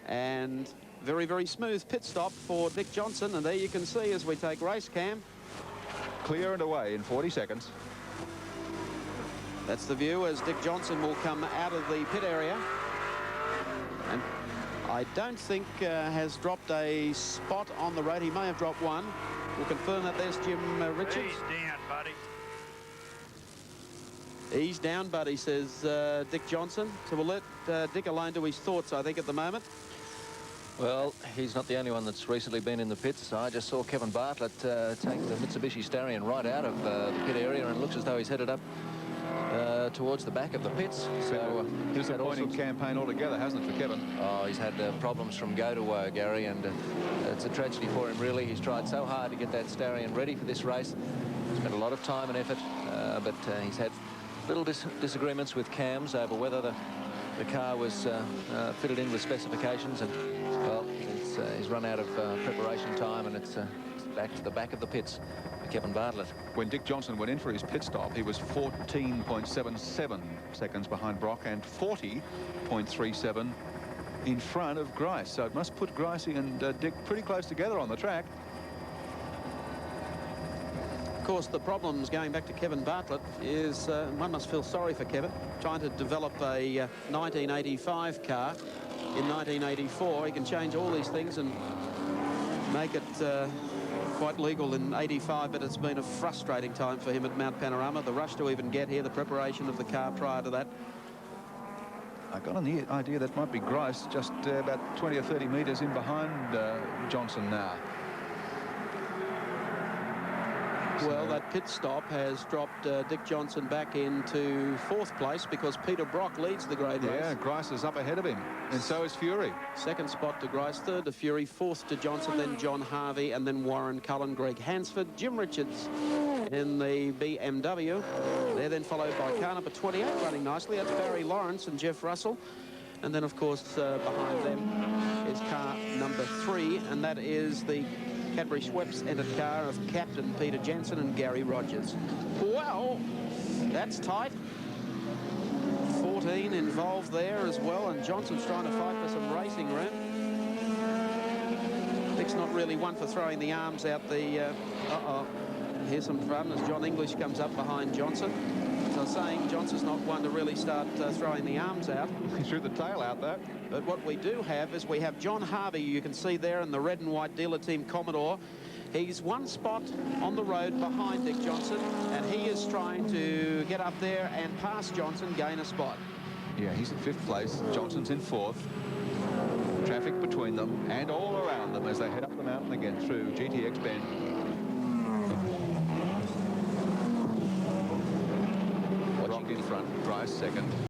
And very, very smooth pit stop for Dick Johnson. And there you can see as we take race cam. Clear and away in 40 seconds. That's the view as Dick Johnson will come out of the pit area. And I don't think has dropped a spot on the road. He may have dropped one. We'll confirm that. There's Jim Richards. He's down, buddy. He's down, buddy, says Dick Johnson. So we'll let Dick alone to his thoughts, I think, at the moment. Well, he's not the only one that's recently been in the pits. I just saw Kevin Bartlett take the Mitsubishi Starion right out of the pit area, and it looks as though he's headed up towards the back of the pits. So disappointing campaign altogether, hasn't it, for Kevin? Oh, he's had problems from go to Gary, and it's a tragedy for him, really. He's tried so hard to get that Starion ready for this race. Spent a lot of time and effort, but he's had little disagreements with cams over whether the car was fitted in with specifications, and well, he's run out of preparation time, and it's back to the back of the pits for Kevin Bartlett. When Dick Johnson went in for his pit stop, he was 14.77 seconds behind Brock and 40.37 in front of Grice. So it must put Gricey and Dick pretty close together on the track. Of course, the problems, going back to Kevin Bartlett, is one must feel sorry for Kevin. Trying to develop a 1985 car in 1984. He can change all these things and make it quite legal in 85, but it's been a frustrating time for him at Mount Panorama. The rush to even get here, the preparation of the car prior to that. I got an idea that might be Grice just about 20 or 30 metres in behind Johnson now. Well, that pit stop has dropped Dick Johnson back into 4th place because Peter Brock leads the grade race. Yeah, Grice is up ahead of him, and so is Fury. 2nd spot to Grice, 3rd to Fury, 4th to Johnson, then John Harvey, and then Warren Cullen, Greg Hansford, Jim Richards in the BMW. They're then followed by car number 28, running nicely. That's Barry Lawrence and Jeff Russell. And then, of course, behind them is car number 3, and that is the Cadbury Schweppes entered car of Captain Peter Jensen and Gary Rogers. Well, that's tight. 14 involved there as well, and Johnson's trying to fight for some racing room. Dick's not really one for throwing the arms out the... Here's some fun as John English comes up behind Johnson. As I was saying, Johnson's not one to really start throwing the arms out. He threw the tail out, though. But what we do have is we have John Harvey, you can see there in the red and white dealer team Commodore. He's 1 spot on the road behind Dick Johnson, and he is trying to get up there and pass Johnson, gain a spot. Yeah, he's in 5th place. Johnson's in 4th. Traffic between them and all around them as they head up the mountain again through GTX Bend. Brock in front, Grice 2nd.